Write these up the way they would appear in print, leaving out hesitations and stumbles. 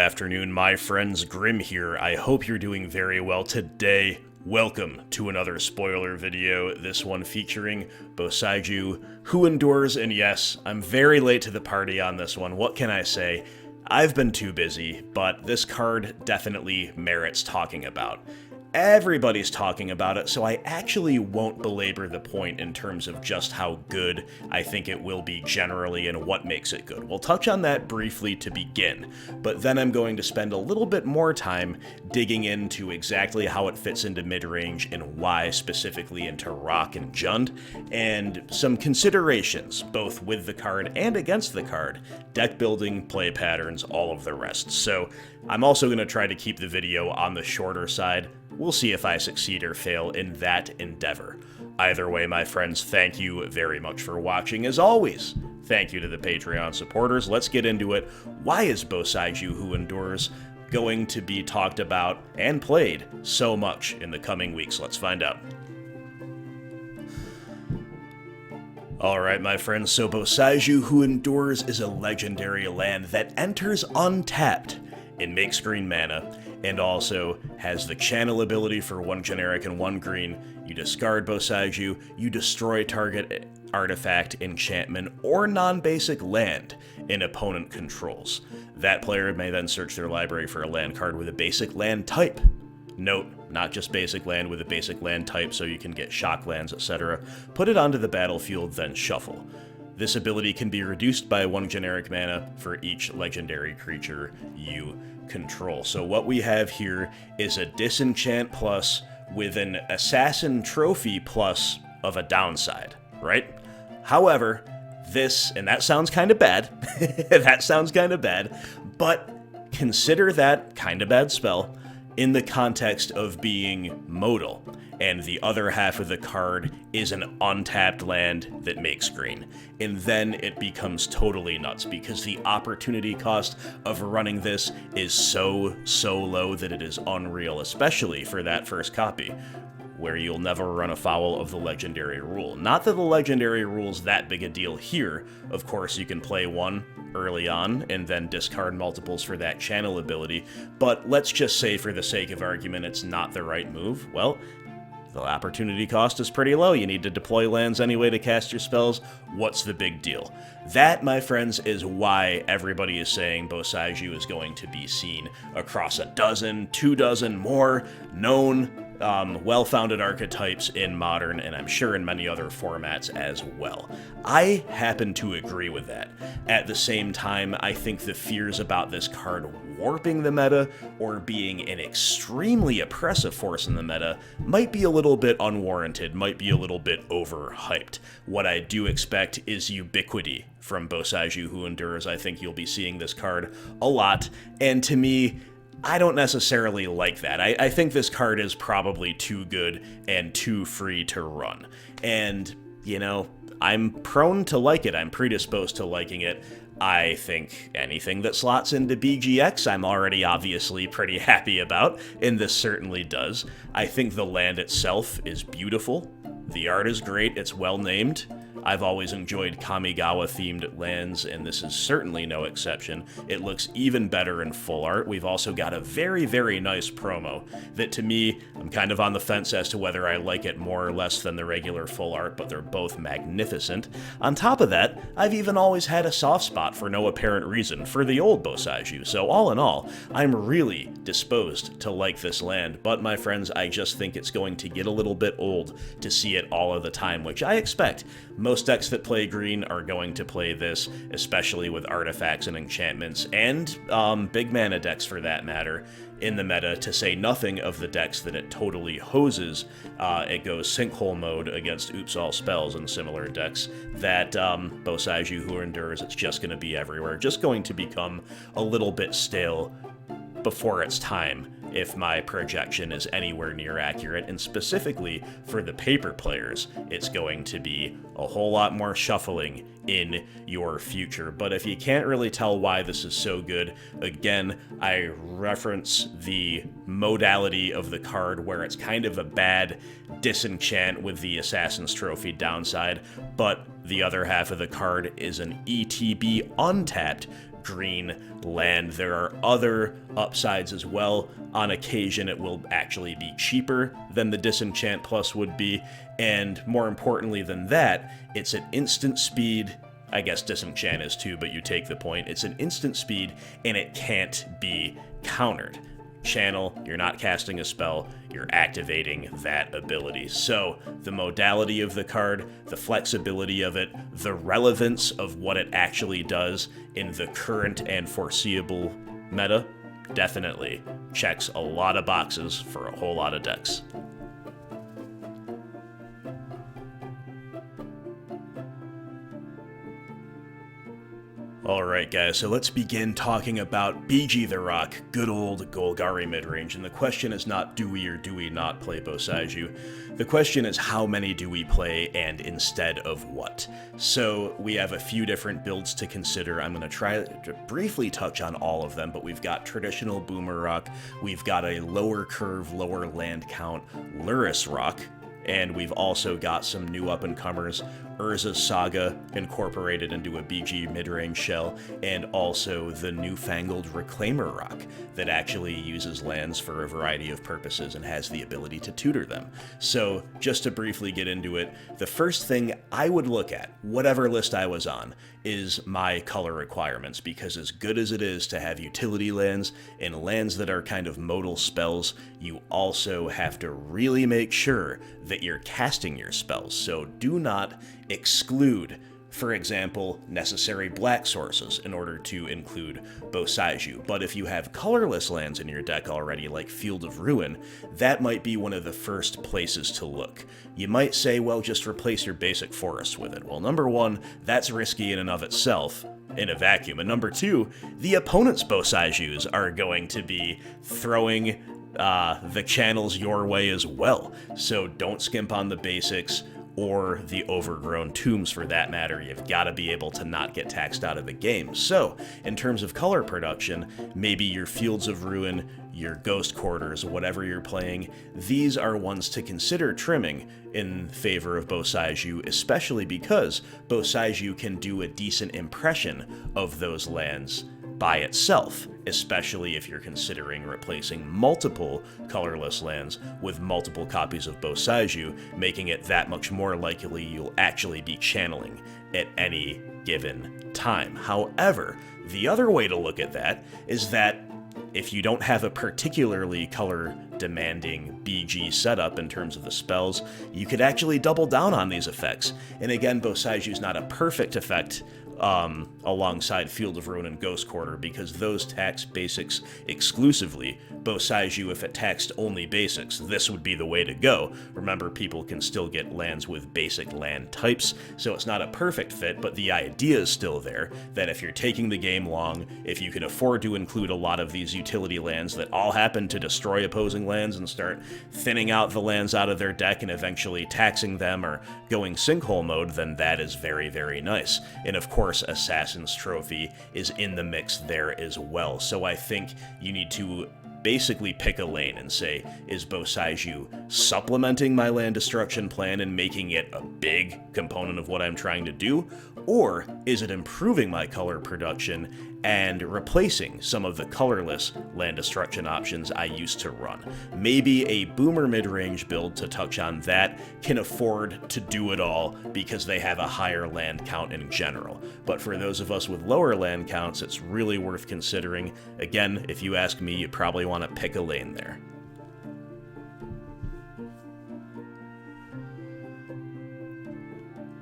afternoon, my friends. Grim here. I hope you're doing very well today. Welcome to another spoiler video, this one featuring Boseiju, Who Endures, and yes, I'm very late to the party on this one. What can I say? I've been too busy, but this card definitely merits talking about. Everybody's talking about it, so I actually won't belabor the point in terms of just how good I think it will be generally and what makes it good. We'll touch on that briefly to begin, but then I'm going to spend a little bit more time digging into exactly how it fits into mid-range and why specifically into Rock and Jund, and some considerations, both with the card and against the card, deck building, play patterns, all of the rest. So I'm also going to try to keep the video on the shorter side. We'll see if I succeed or fail in that endeavor. Either way, my friends, thank you very much for watching. As always, thank you to the Patreon supporters. Let's get into it. Why is Boseiju Who Endures going to be talked about and played so much in the coming weeks? Let's find out. Alright, my friends, so Boseiju Who Endures is a legendary land that enters untapped and makes green mana, and also has the channel ability for 1 generic and 1 green. You discard Boseiju, you destroy target artifact, enchantment, or non-basic land an opponent controls. That player may then search their library for a land card with a basic land type. Note, not just basic land with a basic land type so you can get shock lands, etc. Put it onto the battlefield, then shuffle. This ability can be reduced by 1 generic mana for each legendary creature you control. So what we have here is a disenchant plus with an assassin trophy plus of a downside, right? However, this, and that sounds kind of bad, that sounds kind of bad, but consider that kind of bad spell in the context of being modal, and the other half of the card is an untapped land that makes green. And then it becomes totally nuts, because the opportunity cost of running this is so low that it is unreal, especially for that first copy, where you'll never run afoul of the legendary rule. Not that the legendary rule's that big a deal here. Of course, you can play one early on and then discard multiples for that channel ability, but let's just say for the sake of argument it's not the right move. Well, the opportunity cost is pretty low. You need to deploy lands anyway to cast your spells. What's the big deal? That, my friends, is why everybody is saying Boseiju is going to be seen across a dozen, 2 dozen more known well-founded archetypes in Modern, and I'm sure in many other formats as well. I happen to agree with that. At the same time, I think the fears about this card warping the meta or being an extremely oppressive force in the meta might be a little bit unwarranted, might be a little bit overhyped. What I do expect is ubiquity from Boseiju Who Endures. I think you'll be seeing this card a lot, and to me, I don't necessarily like that. I think this card is probably too good and too free to run. And, you know, I'm prone to like it. I'm predisposed to liking it. I think anything that slots into BGX I'm already obviously pretty happy about, and this certainly does. I think the land itself is beautiful. The art is great. It's well named. I've always enjoyed Kamigawa-themed lands, and this is certainly no exception. It looks even better in full art. We've also got a very, very nice promo that, to me, I'm kind of on the fence as to whether I like it more or less than the regular full art, but they're both magnificent. On top of that, I've even always had a soft spot, for no apparent reason, for the old Boseiju, so all in all, I'm really disposed to like this land, but my friends, I just think it's going to get a little bit old to see it all of the time, which I expect. Most decks that play green are going to play this, especially with artifacts and enchantments, and big mana decks for that matter, in the meta, to say nothing of the decks that it totally hoses. It goes sinkhole mode against Oops All Spells and similar decks that Boseiju Who Endures, it's just going to be everywhere, just going to become a little bit stale before its time, if my projection is anywhere near accurate, and specifically for the paper players, it's going to be a whole lot more shuffling in your future. But if you can't really tell why this is so good, again, I reference the modality of the card where it's kind of a bad disenchant with the Assassin's Trophy downside, but the other half of the card is an ETB untapped green land. There are other upsides as well. On occasion, it will actually be cheaper than the Disenchant Plus would be, and more importantly than that, it's an instant speed. I guess Disenchant is too, but you take the point. It's an instant speed, and it can't be countered. Channel, you're not casting a spell, you're activating that ability. So, the modality of the card, the flexibility of it, the relevance of what it actually does in the current and foreseeable meta, definitely checks a lot of boxes for a whole lot of decks. Alright guys, so let's begin talking about BG the Rock, good old Golgari Midrange, and the question is not do we or do we not play Boseiju, the question is how many do we play and instead of what. So we have a few different builds to consider. I'm going to try to briefly touch on all of them, but we've got traditional Boomer Rock, we've got a lower curve, lower land count Lurrus Rock, and we've also got some new up-and-comers, Urza's Saga incorporated into a BG mid-range shell, and also the newfangled Reclaimer Rock that actually uses lands for a variety of purposes and has the ability to tutor them. So, just to briefly get into it, the first thing I would look at, whatever list I was on, is my color requirements, because as good as it is to have utility lands and lands that are kind of modal spells, you also have to really make sure that you're casting your spells, so do not exclude, for example, necessary black sources in order to include Boseiju. But if you have colorless lands in your deck already, like Field of Ruin, that might be one of the first places to look. You might say, well, just replace your basic forest with it. Well, number one, that's risky in and of itself in a vacuum. And number two, the opponent's Boseijus are going to be throwing the channels your way as well. So don't skimp on the basics, or the overgrown tombs for that matter. You've got to be able to not get taxed out of the game. So, in terms of color production, maybe your Fields of Ruin, your Ghost Quarters, whatever you're playing, these are ones to consider trimming in favor of Boseiju, especially because Boseiju can do a decent impression of those lands by itself, especially if you're considering replacing multiple colorless lands with multiple copies of Boseiju, making it that much more likely you'll actually be channeling at any given time. However, the other way to look at that is that if you don't have a particularly color-demanding BG setup in terms of the spells, you could actually double down on these effects. And again, Boseiju's not a perfect effect alongside Field of Ruin and Ghost Quarter, because those tax basics exclusively. Boseiju, if it taxed only basics, this would be the way to go. Remember, people can still get lands with basic land types, so it's not a perfect fit, but the idea is still there, that if you're taking the game long, if you can afford to include a lot of these utility lands that all happen to destroy opposing lands and start thinning out the lands out of their deck and eventually taxing them or going sinkhole mode, then that is very, very nice. And of course, Assassin's Trophy is in the mix there as well. So I think you need to basically pick a lane and say, is Boseiju supplementing my land destruction plan and making it a big component of what I'm trying to do? Or is it improving my color production and replacing some of the colorless land destruction options I used to run? Maybe a Boomer mid-range build, to touch on that, can afford to do it all because they have a higher land count in general. But for those of us with lower land counts, it's really worth considering. Again, if you ask me, you probably want to pick a lane there.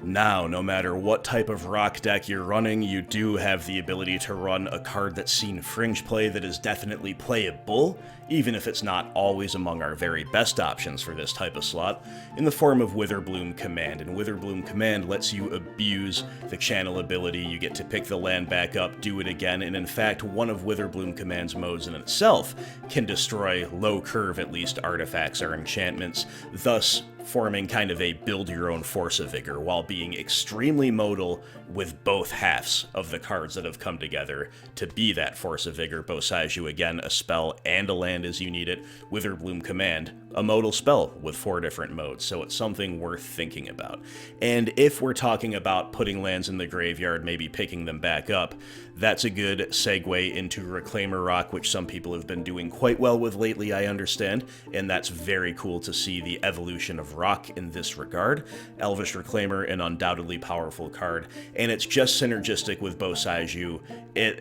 Now, no matter what type of rock deck you're running, you do have the ability to run a card that's seen fringe play that is definitely playable, even if it's not always among our very best options for this type of slot, in the form of Witherbloom Command. And Witherbloom Command lets you abuse the channel ability. You get to pick the land back up, do it again, and in fact, one of Witherbloom Command's modes in itself can destroy low curve, at least, artifacts or enchantments, thus forming kind of a build-your-own Force of Vigor, while being extremely modal with both halves of the cards that have come together to be that Force of Vigor. Boseiju, again, a spell and a land as you need it. Witherbloom Command, a modal spell with 4 different modes, so it's something worth thinking about. And if we're talking about putting lands in the graveyard, maybe picking them back up, that's a good segue into Reclaimer Rock, which some people have been doing quite well with lately, I understand, and that's very cool to see the evolution of Rock in this regard. Elvish Reclaimer, an undoubtedly powerful card, and it's just synergistic with Boseiju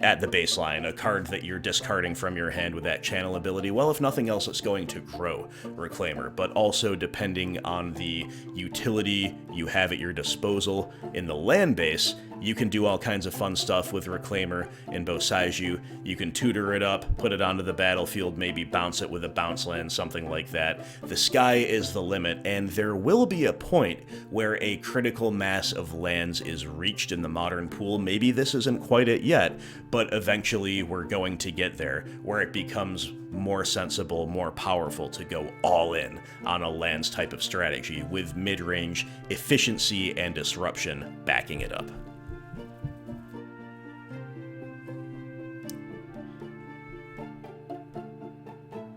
at the baseline, a card that you're discarding from your hand with that channel ability. Well, if nothing else, it's going to grow Reclaimer, but also depending on the utility you have at your disposal in the land base, you can do all kinds of fun stuff with Reclaimer and Boseiju. You can tutor it up, put it onto the battlefield, maybe bounce it with a bounce land, something like that. The sky is the limit, and there will be a point where a critical mass of lands is reached in the modern pool. Maybe this isn't quite it yet, but eventually we're going to get there, where it becomes more sensible, more powerful to go all in on a lands type of strategy with mid-range efficiency and disruption backing it up.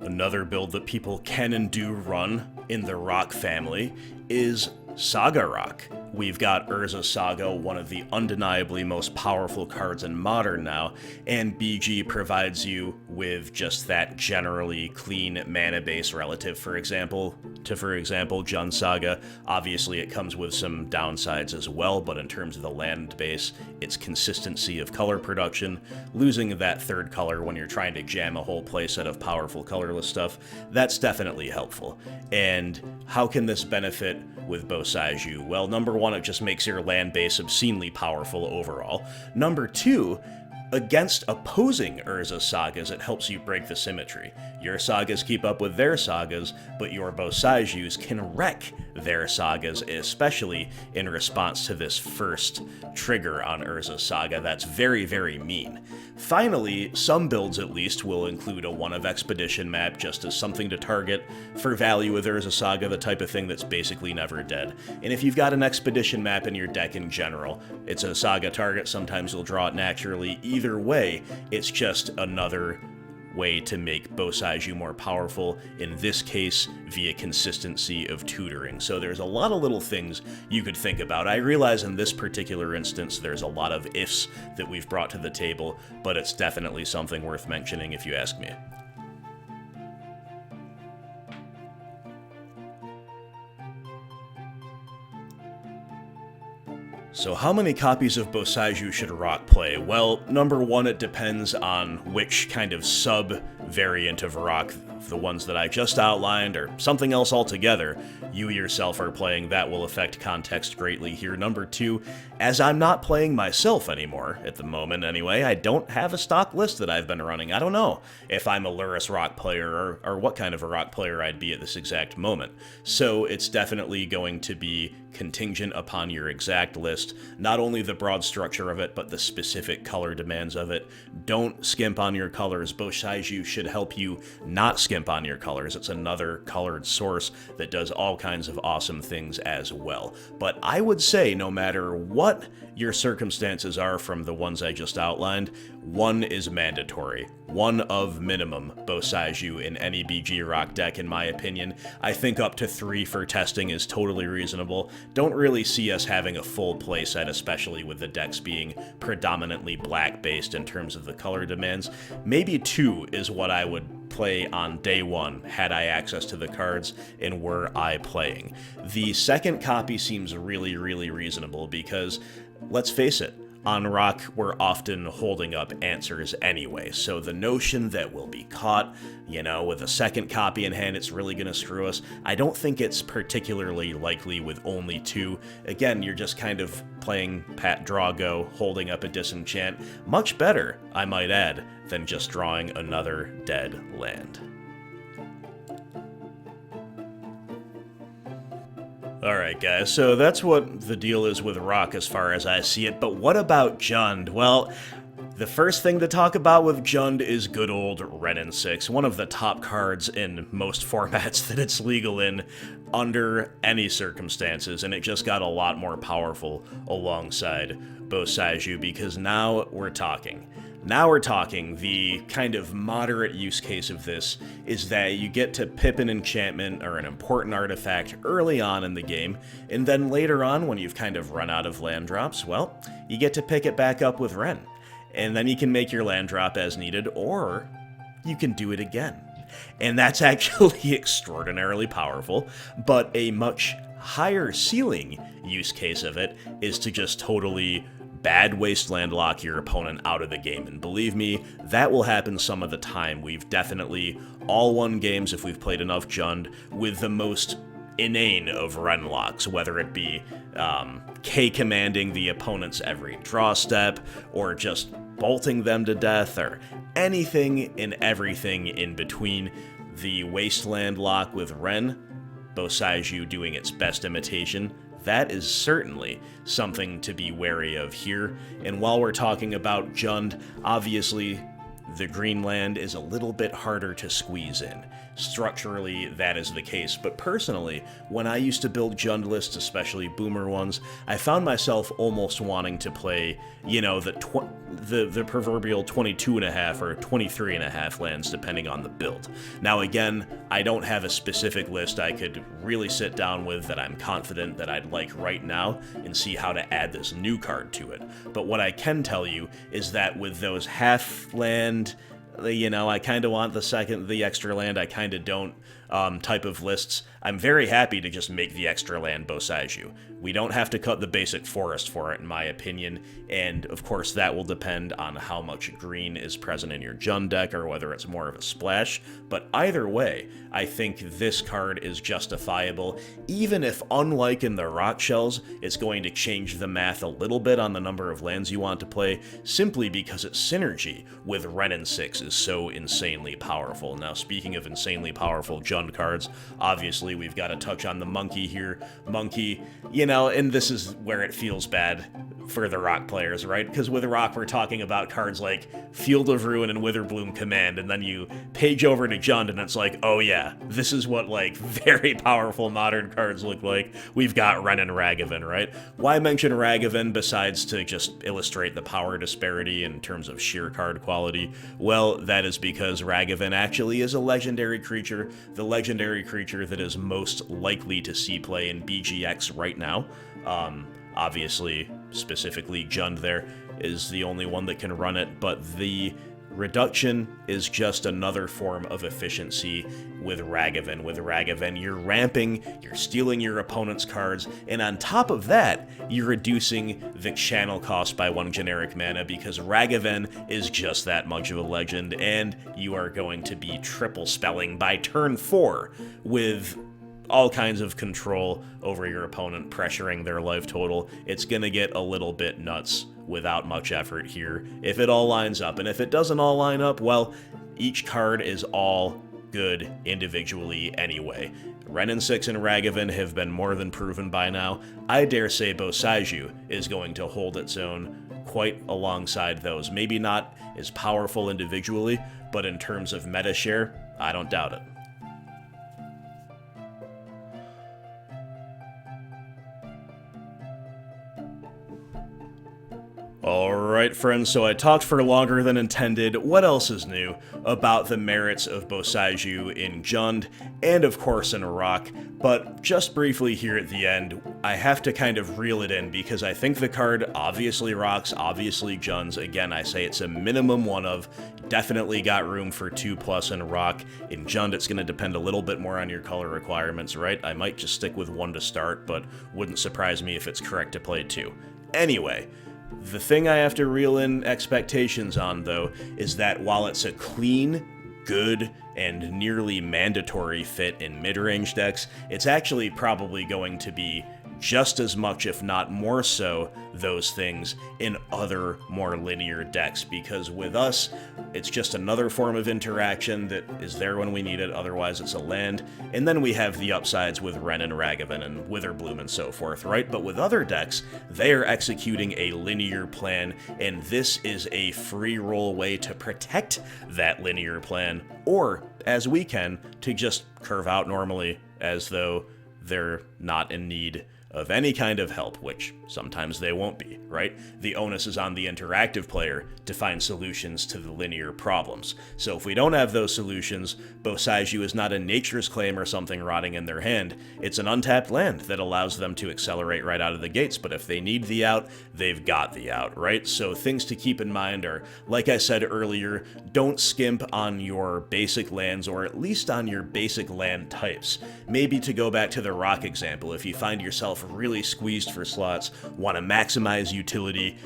Another build that people can and do run in the Rock family is Saga Rock. We've got Urza Saga, one of the undeniably most powerful cards in Modern now, and BG provides you with just that generally clean mana base relative, for example, to Jund Saga. Obviously, it comes with some downsides as well, but in terms of the land base, its consistency of color production, losing that third color when you're trying to jam a whole playset of powerful colorless stuff, that's definitely helpful. And how can this benefit with Boseiju? Well, number one, it just makes your land base obscenely powerful overall. Number two, against opposing Urza Sagas, it helps you break the symmetry. Your sagas keep up with their sagas, but your Boseijus can wreck their sagas, especially in response to this first trigger on Urza Saga. That's very, very mean. Finally, some builds at least will include a 1-of Expedition map just as something to target for value with Urza Saga, the type of thing that's basically never dead. And if you've got an Expedition map in your deck in general, it's a Saga target, sometimes you'll draw it naturally. Either way, it's just another way to make Boseiju more powerful, in this case via consistency of tutoring. So there's a lot of little things you could think about. I realize in this particular instance there's a lot of ifs that we've brought to the table, but it's definitely something worth mentioning if you ask me. So how many copies of Boseiju should Rock play? Well, number one, it depends on which kind of sub-variant of Rock, the ones that I just outlined, or something else altogether, you yourself are playing. That will affect context greatly here. Number two, as I'm not playing myself anymore, at the moment anyway, I don't have a stock list that I've been running. I don't know if I'm a Lurrus Rock player or what kind of a Rock player I'd be at this exact moment. So it's definitely going to be contingent upon your exact list, not only the broad structure of it, but the specific color demands of it. Don't skimp on your colors. Boseiju should help you not skimp on your colors. It's another colored source that does all kinds of awesome things as well. But I would say no matter what your circumstances are from the ones I just outlined, 1 is mandatory. 1 of minimum Boseiju in any BG Rock deck, in my opinion. I think up to 3 for testing is totally reasonable. Don't really see us having a full playset, especially with the decks being predominantly black-based in terms of the color demands. Maybe 2 is what I would play on day 1, had I access to the cards and were I playing. The second copy seems really, really reasonable because, let's face it, on Rock, we're often holding up answers anyway, so the notion that we'll be caught, with a second copy in hand, it's really going to screw us, I don't think it's particularly likely with only 2. Again, you're just kind of playing pat, draw, go, holding up a disenchant. Much better, I might add, than just drawing another dead land. Alright guys, so that's what the deal is with Rock as far as I see it, but what about Jund? Well, The first thing to talk about with Jund is good old Wrenn 6, one of the top cards in most formats that it's legal in under any circumstances, and it just got a lot more powerful alongside Boseiju, because now we're talking. Now we're talking. The kind of moderate use case of this is that you get to pip an enchantment or an important artifact early on in the game, and then later on, when you've kind of run out of land drops, well, you get to pick it back up with Wrenn. And then you can make your land drop as needed, or you can do it again. And that's actually extraordinarily powerful, but a much higher ceiling use case of it is to just totally bad wasteland lock your opponent out of the game. And believe me, that will happen some of the time. We've definitely all won games, if we've played enough Jund, with the most inane of Wrenn locks, whether it be K-commanding the opponent's every draw step, or just bolting them to death, or anything and everything in between. The wasteland lock with Wrenn, Boseiju doing its best imitation, that is certainly something to be wary of here. And while we're talking about Jund, obviously the green land is a little bit harder to squeeze in. Structurally, that is the case, but personally, when I used to build Jund lists, especially boomer ones, I found myself almost wanting to play, you know, the proverbial 22.5 or 23.5 lands, depending on the build. Now again, I don't have a specific list I could really sit down with that I'm confident that I'd like right now and see how to add this new card to it. But what I can tell you is that with those half land, you know, I kind of want the extra land, I kind of don't type of lists, I'm very happy to just make the extra land Boseiju. We don't have to cut the basic forest for it, in my opinion, and of course that will depend on how much green is present in your Jund deck, or whether it's more of a splash, but either way, I think this card is justifiable, even if, unlike in the rock shells, it's going to change the math a little bit on the number of lands you want to play, simply because its synergy with Wrenn 6 is so insanely powerful. Now, speaking of insanely powerful Jund cards, obviously we've got to touch on the monkey here. Monkey, you know, and this is where it feels bad for the rock players, right? Because with rock, we're talking about cards like Field of Ruin and Witherbloom Command, and then you page over to Jund, and it's like, oh yeah, this is what, like, very powerful modern cards look like. We've got Wrenn and Ragavan, right? Why mention Ragavan besides to just illustrate the power disparity in terms of sheer card quality? Well, that is because Ragavan actually is a legendary creature, the legendary creature that is most likely to see play in BGX right now. Obviously, specifically Jund there is the only one that can run it, but the reduction is just another form of efficiency with Ragavan. With Ragavan, you're ramping, you're stealing your opponent's cards, and on top of that, you're reducing the channel cost by 1 generic mana, because Ragavan is just that much of a legend, and you are going to be triple spelling by turn 4 with all kinds of control over your opponent, pressuring their life total. It's gonna get a little bit nuts without much effort here, if it all lines up. And if it doesn't all line up, well, each card is all good individually anyway. Wrenn 6 and Ragavan have been more than proven by now. I dare say Boseiju is going to hold its own quite alongside those. Maybe not as powerful individually, but in terms of meta share, I don't doubt it. Alright friends, so I talked for longer than intended. What else is new about the merits of Boseiju in Jund, and of course in Rock, but just briefly here at the end, I have to kind of reel it in, because I think the card obviously rocks, obviously Junds. Again, I say it's a minimum 1 of, definitely got room for 2+ in Rock. In Jund, it's going to depend a little bit more on your color requirements, right? I might just stick with 1 to start, but wouldn't surprise me if it's correct to play 2. Anyway, the thing I have to reel in expectations on, though, is that while it's a clean, good, and nearly mandatory fit in mid-range decks, it's actually probably going to be just as much, if not more so, those things in other more linear decks, because with us, it's just another form of interaction that is there when we need it, otherwise it's a land, and then we have the upsides with Wrenn and Ragavan and Witherbloom and so forth, right? But with other decks, they are executing a linear plan, and this is a free roll way to protect that linear plan, or, as we can, to just curve out normally as though they're not in need of any kind of help, which sometimes they won't be, right? The onus is on the interactive player to find solutions to the linear problems. So if we don't have those solutions, Boseiju is not a nature's claim or something rotting in their hand. It's an untapped land that allows them to accelerate right out of the gates, but if they need the out, they've got the out, right? So things to keep in mind are, like I said earlier, don't skimp on your basic lands, or at least on your basic land types. Maybe to go back to the rock example, if you find yourself really squeezed for slots, want to maximize utility,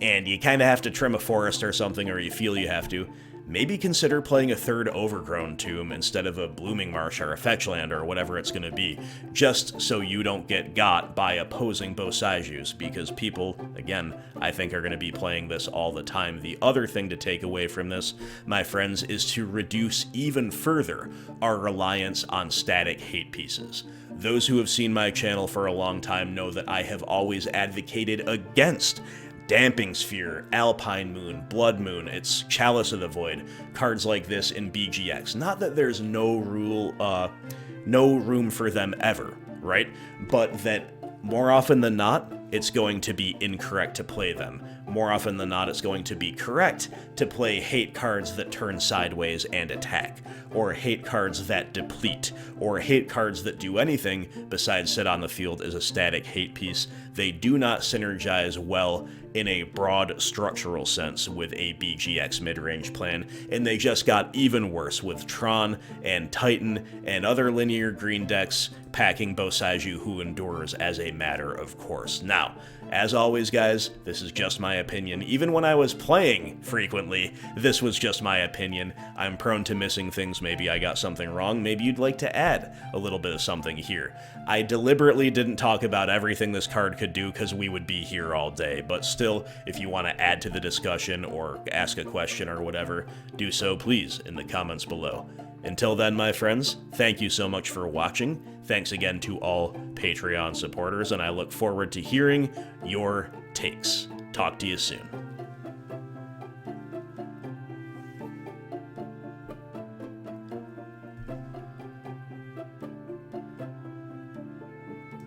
and you kind of have to trim a forest or something, or you feel you have to, maybe consider playing a third Overgrown Tomb instead of a Blooming Marsh or a Fetch Land or whatever it's going to be, just so you don't get got by opposing Boseijus, because people, again, I think are going to be playing this all the time. The other thing to take away from this, my friends, is to reduce even further our reliance on static hate pieces. Those who have seen my channel for a long time know that I have always advocated against Damping Sphere, Alpine Moon, Blood Moon, it's Chalice of the Void, cards like this in BGX. Not that there's no room for them ever, right? But that more often than not, it's going to be incorrect to play them. More often than not, it's going to be correct to play hate cards that turn sideways and attack, or hate cards that deplete, or hate cards that do anything besides sit on the field as a static hate piece. They do not synergize well in a broad structural sense with a BGX mid-range plan, and they just got even worse with Tron and Titan and other linear green decks packing Boseiju Who Endures as a matter of course. Now, as always, guys, this is just my opinion. Even when I was playing frequently, this was just my opinion. I'm prone to missing things. Maybe I got something wrong. Maybe you'd like to add a little bit of something here. I deliberately didn't talk about everything this card could do because we would be here all day, but still, if you want to add to the discussion or ask a question or whatever, do so please in the comments below. Until then, my friends, thank you so much for watching. Thanks again to all Patreon supporters, and I look forward to hearing your takes. Talk to you soon.